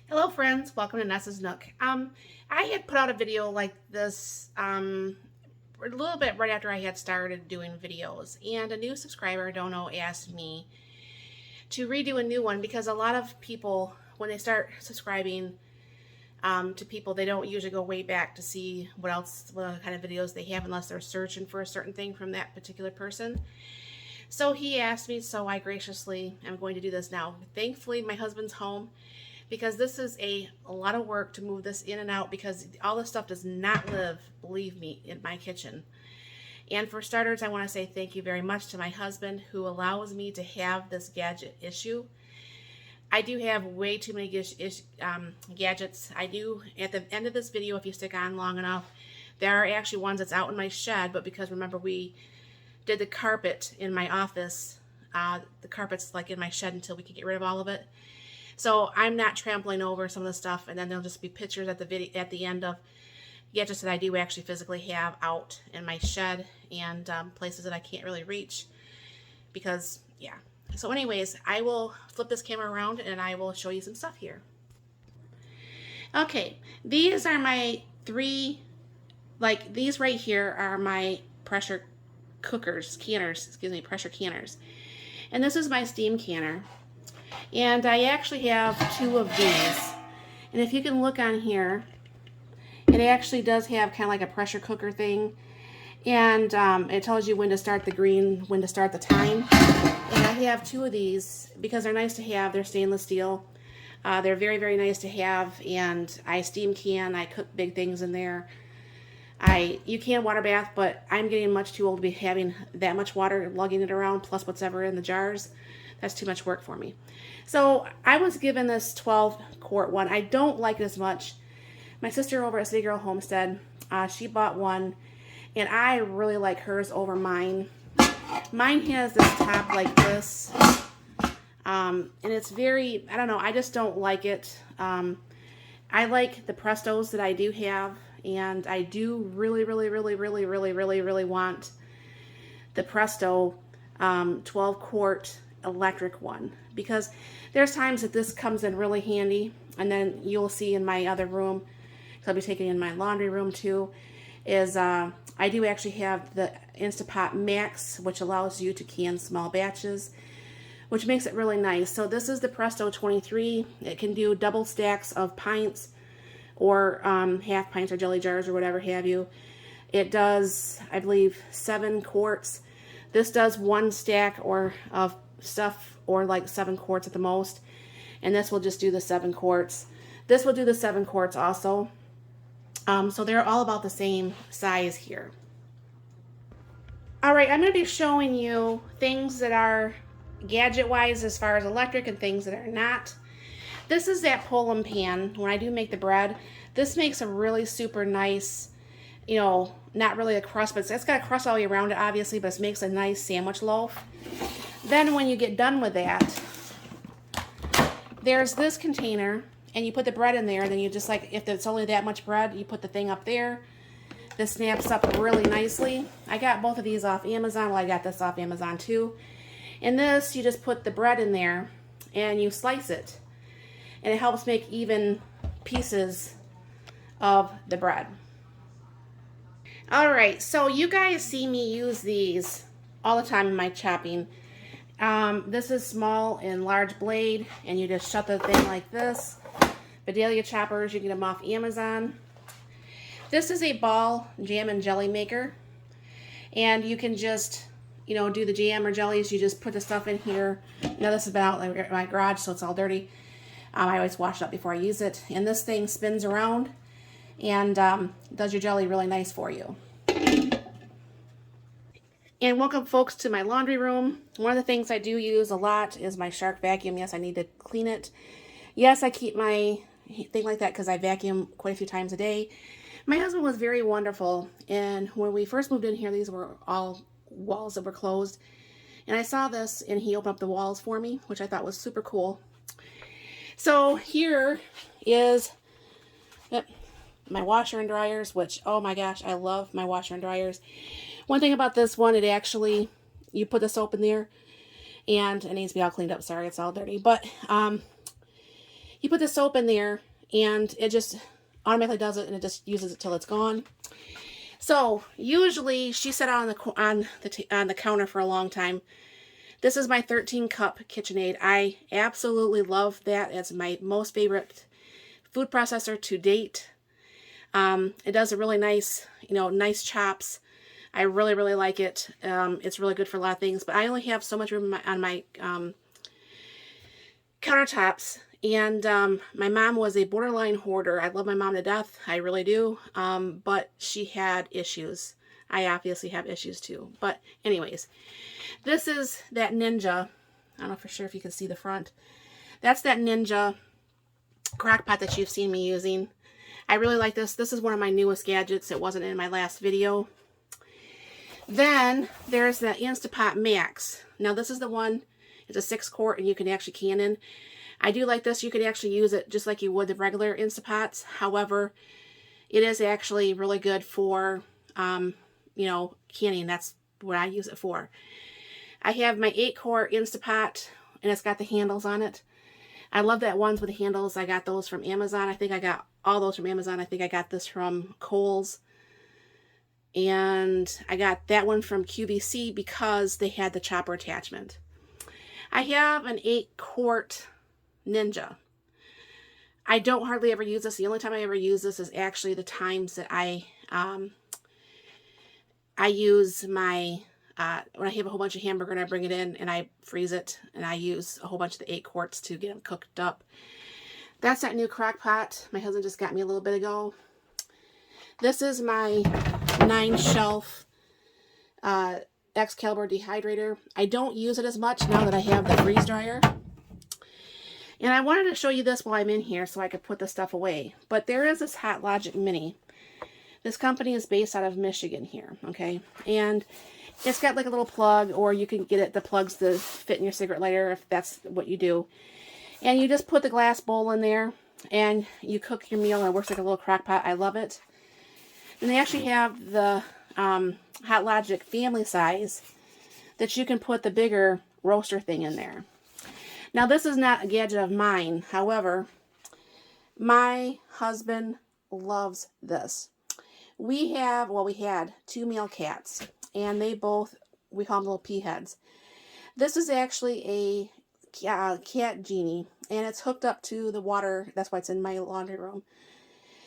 Hello friends, welcome to Nessa's Nook. I had put out a video like this a little bit right after I had started doing videos, and a new subscriber, don't know, asked me to redo a new one because a lot of people, when they start subscribing to people, they don't usually go way back to see what other kind of videos they have unless they're searching for a certain thing from that particular person. So he asked me, so I graciously am going to do this now. Thankfully, my husband's home, because this is a lot of work to move this in and out, because all this stuff does not live, believe me, in my kitchen. And for starters, I want to say thank you very much to my husband, who allows me to have this gadget issue. I do have way too many gadgets. I do, at the end of this video, if you stick on long enough, there are actually ones that's out in my shed, but because remember we did the carpet in my office, the carpet's like in my shed until we can get rid of all of it. So I'm not trampling over some of the stuff, and then there'll just be pictures at the end of gadgets that I do actually physically have out in my shed, and places that I can't really reach because, yeah. So anyways, I will flip this camera around and I will show you some stuff here. Okay, these are my three, like these right here are my pressure pressure canners. And this is my steam canner. And I actually have two of these. And if you can look on here, it actually does have kind of like a pressure cooker thing. And it tells you when to start the green, when to start the time. And I have two of these because they're nice to have. They're stainless steel. They're very, very nice to have. And I steam can. I cook big things in there. You can water bath, but I'm getting much too old to be having that much water, lugging it around, plus whatever in the jars. That's too much work for me. So I was given this 12-quart one. I don't like it as much. My sister over at City Girl Homestead, she bought one, and I really like hers over mine. Mine has this top like this, and it's very, I don't know, I just don't like it. I like the Prestos that I do have, and I do really want the Presto 12-quart electric one, because there's times that this comes in really handy. And then you'll see in my other room, because I'll be taking in my laundry room too, is I do actually have the Instapot Max, which allows you to can small batches, which makes it really nice. So this is the Presto 23. It can do double stacks of pints or half pints or jelly jars or whatever have you. It does, I believe, 7 quarts. This does 1 stack or of stuff, or like 7 quarts at the most. And this will just do the 7 quarts. This will do the 7 quarts also. So they're all about the same size here. Alright, I'm going to be showing you things that are gadget-wise as far as electric and things that are not. This is that Pull'em pan. When I do make the bread, this makes a really super nice, you know, not really a crust, but it's got a crust all the way around it, obviously, but it makes a nice sandwich loaf. Then when you get done with that, there's this container, and you put the bread in there, and then you just, like, if it's only that much bread, you put the thing up there. This snaps up really nicely. I got both of these off Amazon. Well, I got this off Amazon too. And this, you just put the bread in there, and you slice it. And it helps make even pieces of the bread. Alright, so you guys see me use these all the time in my chopping. This is small and large blade, and you just shut the thing like this. Vidalia choppers, you get them off Amazon. This is a ball jam and jelly maker, and you can just, you know, do the jam or jellies. You just put the stuff in here. Now this has been out in my garage, so it's all dirty. I always wash it up before I use it. And this thing spins around and does your jelly really nice for you. And welcome, folks, to my laundry room. One of the things I do use a lot is my Shark vacuum. Yes, I need to clean it. Yes, I keep my thing like that because I vacuum quite a few times a day. My husband was very wonderful, and when we first moved in here, these were all walls that were closed. And I saw this, and he opened up the walls for me, which I thought was super cool. So here is my washer and dryers, which, oh my gosh, I love my washer and dryers. One thing about this one, it actually, you put the soap in there, and it needs to be all cleaned up. Sorry, it's all dirty. But You put the soap in there and it just automatically does it, and it just uses it till it's gone. So usually she sat on the counter for a long time. This is my 13 cup KitchenAid. I absolutely love that. It's my most favorite food processor to date. It does a really nice, nice chops. I really, really like it. It's really good for a lot of things, but I only have so much room on my countertops. And my mom was a borderline hoarder. I love my mom to death. I really do. But she had issues. I obviously have issues too. But anyways, this is that Ninja. I don't know for sure if you can see the front. That's that Ninja crock pot that you've seen me using. I really like this. This is one of my newest gadgets. It wasn't in my last video. Then there's the Instapot Max. Now this is the one, it's a 6-quart and you can actually can in. I do like this. You can actually use it just like you would the regular Instapots. However, it is actually really good for, canning. That's what I use it for. I have my 8-quart Instapot and it's got the handles on it. I love that ones with the handles. I got those from Amazon. I think I got all those from Amazon. I think I got this from Kohl's. And I got that one from QVC because they had the chopper attachment. I have an 8-quart Ninja. I don't hardly ever use this. The only time I ever use this is actually the times that I use my, when I have a whole bunch of hamburger and I bring it in and I freeze it, and I use a whole bunch of the 8 quarts to get them cooked up. That's that new crock pot my husband just got me a little bit ago. This is my 9-shelf Excalibur dehydrator. I don't use it as much now that I have the freeze dryer. And I wanted to show you this while I'm in here so I could put the stuff away. But there is this Hot Logic Mini. This company is based out of Michigan here, okay? And it's got like a little plug, or you can get it the plugs to fit in your cigarette lighter if that's what you do. And you just put the glass bowl in there and you cook your meal, and it works like a little crock pot. I love it. And they actually have the Hot Logic family size that you can put the bigger roaster thing in there. Now this is not a gadget of mine. However, my husband loves this. We had 2 male cats, and they both, we call them little pea heads. This is actually a cat genie, and it's hooked up to the water. That's why it's in my laundry room.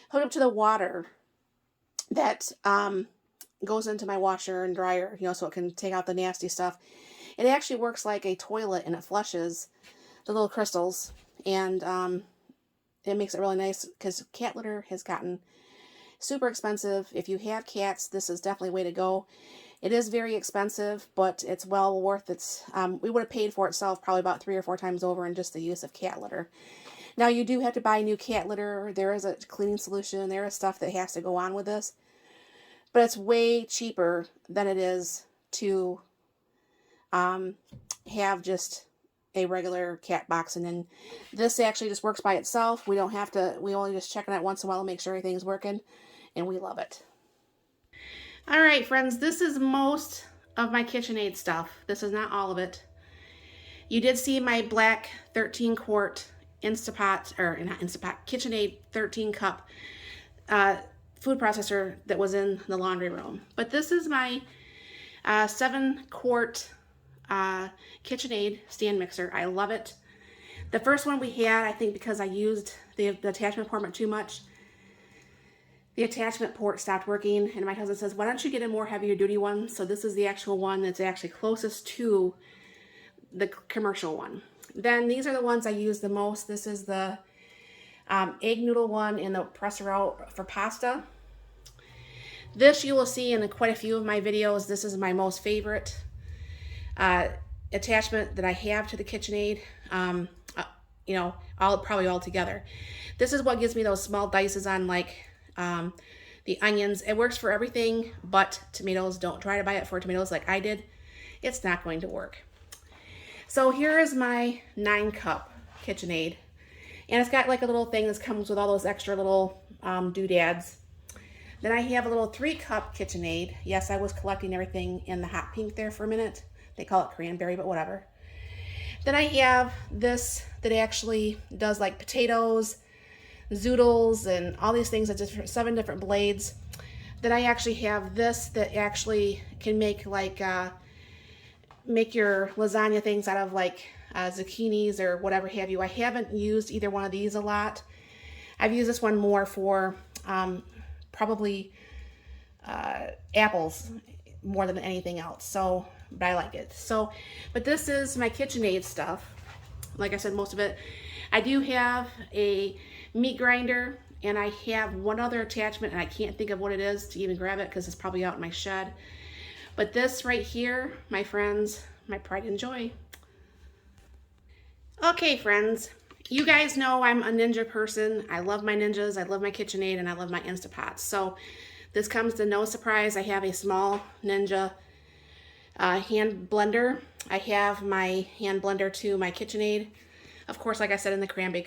Hooked up to the water that goes into my washer and dryer, so it can take out the nasty stuff. It actually works like a toilet, and it flushes the little crystals, and it makes it really nice because cat litter has gotten super expensive. If you have cats, this is definitely a way to go. It is very expensive, but it's well worth it. We would have paid for itself probably about 3 or 4 times over in just the use of cat litter. Now, you do have to buy new cat litter. There is a cleaning solution. There is stuff that has to go on with this. But it's way cheaper than it is to have just a regular cat box. And then this actually just works by itself. We don't have to, we only just check it out once in a while to make sure everything's working. And we love it. All right, friends, this is most of my KitchenAid stuff. This is not all of it. You did see my black 13-quart Instapot, or not Instapot, KitchenAid 13-cup food processor that was in the laundry room. But this is my 7-quart KitchenAid stand mixer. I love it. The first one we had, I think because I used the attachment port too much, the attachment port stopped working, and my husband says, why don't you get a more heavier duty one? So this is the actual one that's actually closest to the commercial one. Then these are the ones I use the most. This is the egg noodle one and the presser out for pasta. This you will see in quite a few of my videos. This is my most favorite attachment that I have to the KitchenAid. Probably all together. This is what gives me those small dices on like the onions. It works for everything but tomatoes. Don't try to buy it for tomatoes like I did. It's not going to work. So here is my 9-cup KitchenAid. And it's got like a little thing that comes with all those extra little doodads. Then I have a little 3-cup KitchenAid. Yes, I was collecting everything in the hot pink there for a minute. They call it cranberry, but whatever. Then I have this that actually does like potatoes, zoodles, and all these things at 7 different blades. Then I actually have this that actually can make like make your lasagna things out of like zucchinis or whatever have you. I haven't used either one of these a lot. I've used this one more for probably apples more than anything else. So, but I like it. So, but this is my KitchenAid stuff. Like I said, most of it. I do have a meat grinder, and I have one other attachment, and I can't think of what it is to even grab it because it's probably out in my shed. But this right here, my friends, my pride and joy. Okay, friends, you guys know I'm a Ninja person. I love my Ninjas, I love my KitchenAid, and I love my Instapots. So this comes to no surprise. I have a small Ninja hand blender. I have my hand blender to my KitchenAid. Of course, like I said, in the cranberry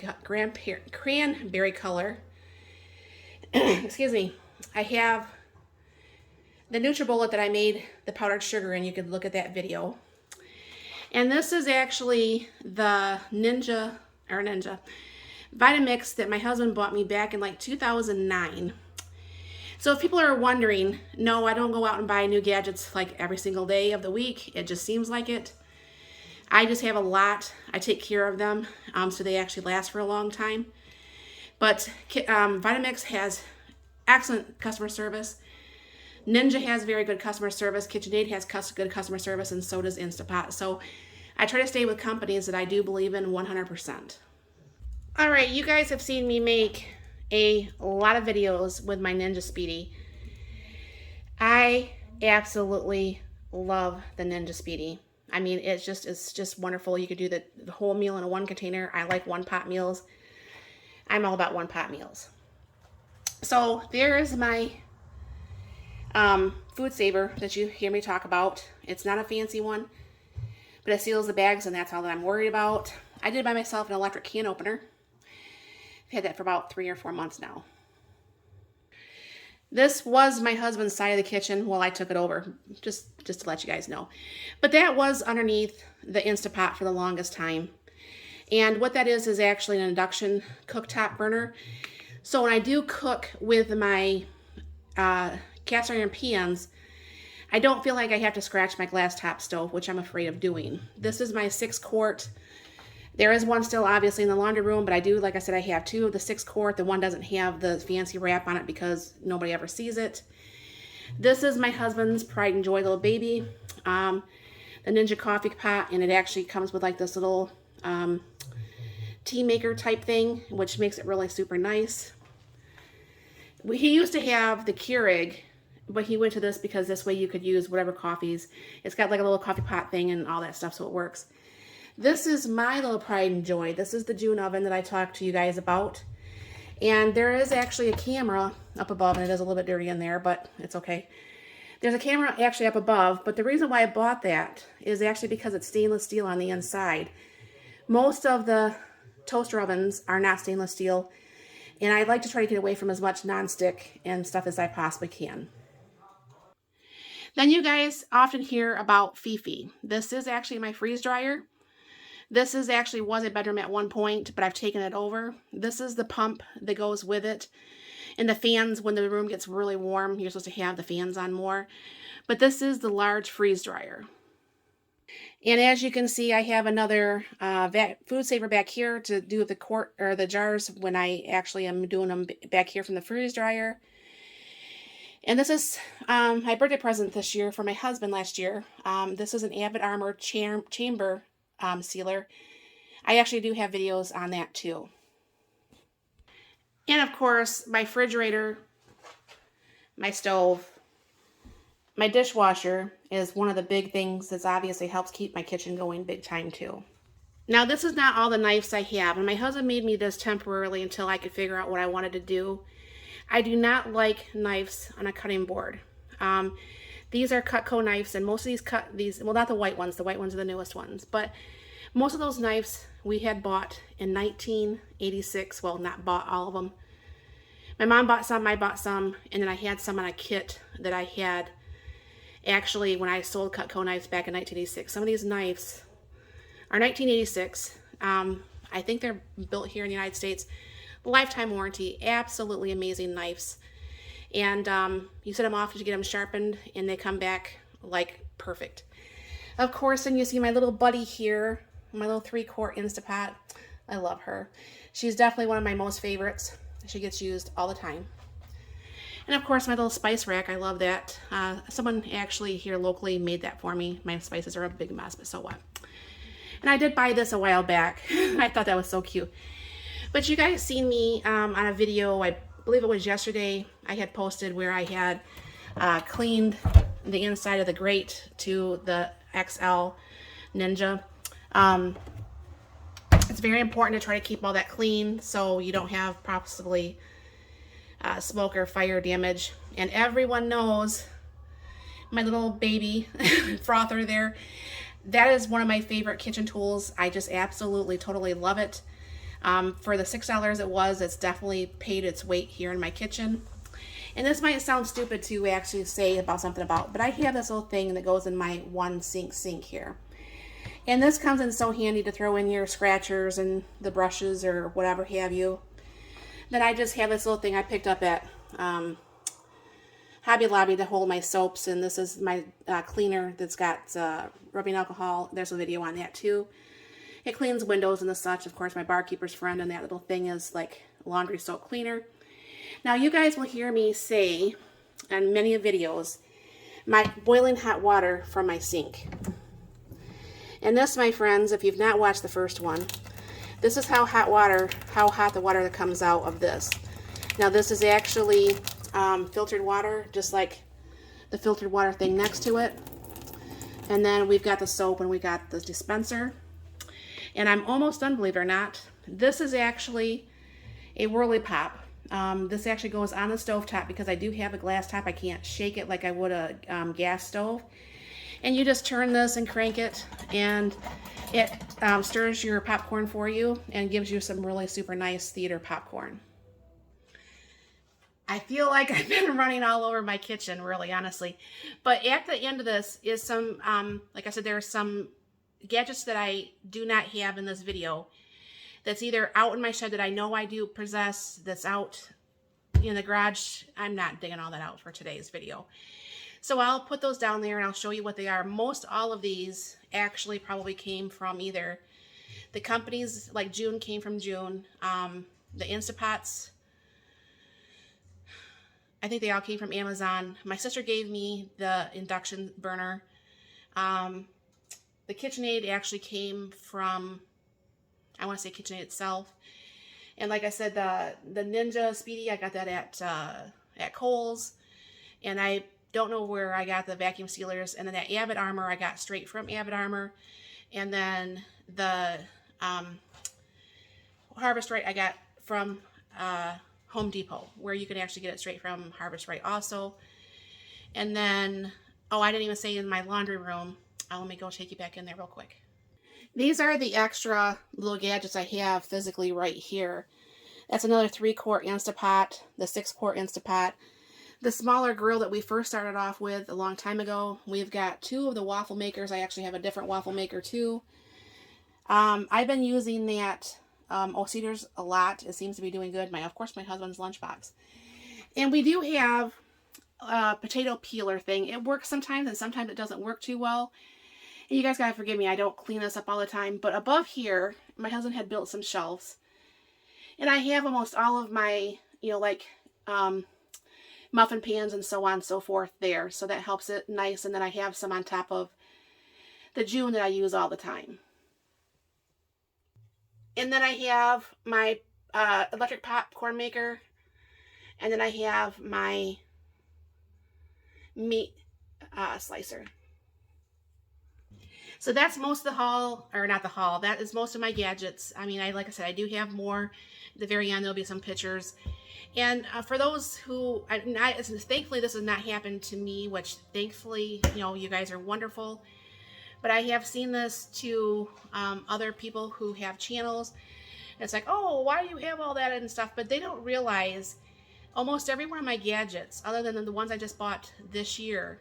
color. Excuse me. I have the NutriBullet that I made the powdered sugar in. You could look at that video. And this is actually the Ninja Vitamix that my husband bought me back in like 2009. So if people are wondering, no, I don't go out and buy new gadgets like every single day of the week. It just seems like it. I just have a lot. I take care of them, so they actually last for a long time. But Vitamix has excellent customer service. Ninja has very good customer service. KitchenAid has good customer service, and so does Instapot. So I try to stay with companies that I do believe in 100%. All right, you guys have seen me make a lot of videos with my Ninja Speedi. I absolutely love the Ninja Speedi. I mean, it's just wonderful. You could do the whole meal in a one container. I like one pot meals. I'm all about one pot meals. So there is my food saver that you hear me talk about. It's not a fancy one, but it seals the bags, and that's all that I'm worried about. I did buy myself an electric can opener. I've had that for about 3 or 4 months now. This was my husband's side of the kitchen while I took it over, just to let you guys know. But that was underneath the Instapot for the longest time. And what that is actually an induction cooktop burner. So when I do cook with my cast iron pans, I don't feel like I have to scratch my glass top stove, which I'm afraid of doing. This is my 6-quart. There is one still obviously in the laundry room, but I do, like I said, I have 2 of the 6-quart. The one doesn't have the fancy wrap on it because nobody ever sees it. This is my husband's pride and joy little baby, the Ninja coffee pot, and it actually comes with like this little tea maker type thing, which makes it really super nice. He used to have the Keurig, but he went to this because this way you could use whatever coffees. It's got like a little coffee pot thing and all that stuff, so it works. This is my little pride and joy. This is the June oven that I talked to you guys about. And there is actually a camera up above, and it is a little bit dirty in there, but it's okay. There's a camera actually up above, but the reason why I bought that is actually because it's stainless steel on the inside. Most of the toaster ovens are not stainless steel, and I like to try to get away from as much nonstick and stuff as I possibly can. Then you guys often hear about Fifi. This is actually my freeze dryer. This is actually was a bedroom at one point, but I've taken it over. This is the pump that goes with it. And the fans, when the room gets really warm, you're supposed to have the fans on more. But this is the large freeze dryer. And as you can see, I have another food saver back here to do the quart or the jars when I actually am doing them back here from the freeze dryer. And this is my birthday present this year for my husband last year. This is an Avid Armor chamber sealer. I actually do have videos on that too. And of course, my refrigerator, my stove, my dishwasher is one of the big things that obviously helps keep my kitchen going big time too. Now this is not all the knives I have, and my husband made me this temporarily until I could figure out what I wanted to do. I do not like knives on a cutting board. These are Cutco knives, and most of these, well, not the white ones are the newest ones, but most of those knives we had bought in 1986. Well, not bought all of them. My mom bought some, I bought some, and then I had some on a kit that I had actually when I sold Cutco knives back in 1986. Some of these knives are 1986. I think they're built here in the United States. Lifetime warranty, absolutely amazing knives. And you set them off to get them sharpened, and they come back like perfect. Of course, then you see my little buddy here, my little 3-quart Instapot. I love her. She's definitely one of my most favorites. She gets used all the time. And of course, my little spice rack. I love that. Someone actually here locally made that for me. My spices are a big mess, but so what? And I did buy this a while back. I thought that was so cute. But you guys seen me on a video, I believe it was yesterday, I had posted where I had cleaned the inside of the grate to the XL Ninja. It's very important to try to keep all that clean so you don't have possibly smoke or fire damage. And everyone knows my little baby frother there. That is one of my favorite kitchen tools. I just absolutely, totally love it. For the $6 it was, it's definitely paid its weight here in my kitchen. And this might sound stupid to actually say about something about, but I have this little thing that goes in my one sink here. And this comes in so handy to throw in your scratchers and the brushes or whatever have you. Then I just have this little thing I picked up at Hobby Lobby to hold my soaps, and this is my cleaner that's got rubbing alcohol. There's a video on that too. It cleans windows and the such. Of course, my barkeeper's friend, and that little thing is like laundry soap cleaner. Now, you guys will hear me say on many videos, my boiling hot water from my sink. And this, my friends, if you've not watched the first one, this is how hot the water that comes out of this. Now, this is actually filtered water, just like the filtered water thing next to it. And then we've got the soap and we got the dispenser. And I'm almost done, believe it or not. This is actually a whirly pop. This actually goes on the stove top because I do have a glass top. I can't shake it like I would a gas stove. And you just turn this and crank it, and it stirs your popcorn for you and gives you some really super nice theater popcorn. I feel like I've been running all over my kitchen, really, honestly. But at the end of this is some, like I said, there are some gadgets that I do not have in this video that's either out in my shed that I know I do possess, that's out in the garage. I'm not digging all that out for today's video. So I'll put those down there and I'll show you what they are. Most all of these actually probably came from either the companies, like June came from June, the Instapots, I think they all came from Amazon. My sister gave me the induction burner. The KitchenAid actually came from, I want to say KitchenAid itself. And like I said, the Ninja Speedi, I got that at Kohl's. And I don't know where I got the vacuum sealers. And then that Avid Armor I got straight from Avid Armor. And then the Harvest Right I got from Home Depot, where you can actually get it straight from Harvest Right also. And then, oh, I didn't even say in my laundry room. Let me go take you back in there real quick. These are the extra little gadgets I have physically right here. That's another 3-quart Instapot, the 6-quart Instapot. The smaller grill that we first started off with a long time ago. We've got 2 of the waffle makers. I actually have a different waffle maker too. I've been using that Cedars a lot. It seems to be doing good. Of course, my husband's lunchbox. And we do have a potato peeler thing. It works sometimes and sometimes it doesn't work too well. And you guys gotta forgive me, I don't clean this up all the time. But above here, my husband had built some shelves. And I have almost all of my, like muffin pans and so on and so forth there. So that helps it nice. And then I have some on top of the June that I use all the time. And then I have my electric popcorn maker. And then I have my meat slicer. So that's most of the haul, or not the haul, that is most of my gadgets. I mean, like I said, I do have more. At the very end, there'll be some pictures. And for those who, thankfully this has not happened to me, which thankfully, you guys are wonderful. But I have seen this to other people who have channels. It's like, oh, why do you have all that and stuff? But they don't realize almost every one of my gadgets, other than the ones I just bought this year,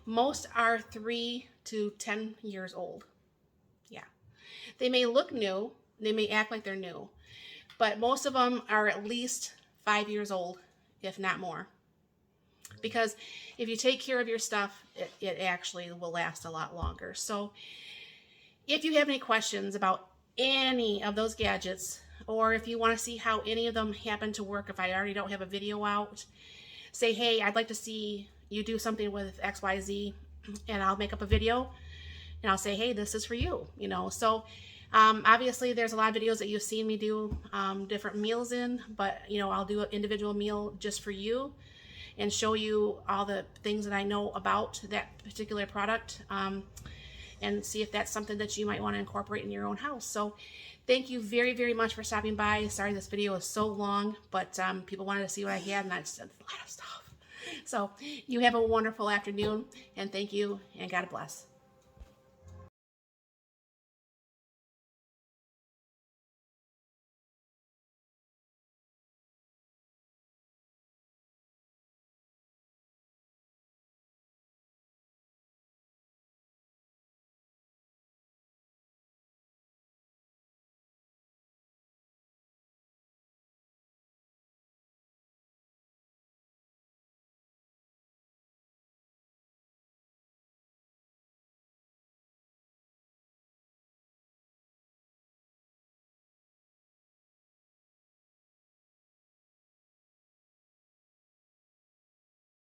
most are 3 to 10 years old. Yeah. They may look new, they may act like they're new, but most of them are at least 5 years old, if not more. Because if you take care of your stuff, it actually will last a lot longer. So if you have any questions about any of those gadgets, or if you want to see how any of them happen to work, if I already don't have a video out, say, hey, I'd like to see you do something with XYZ, and I'll make up a video, and I'll say, hey, this is for you, you know. So obviously there's a lot of videos that you've seen me do different meals in, but you know, I'll do an individual meal just for you and show you all the things that I know about that particular product, and see if that's something that you might want to incorporate in your own house. So thank you very, very much for stopping by. Sorry this video is so long, but people wanted to see what I had, and I just said a lot of stuff. So you have a wonderful afternoon, and thank you, and God bless.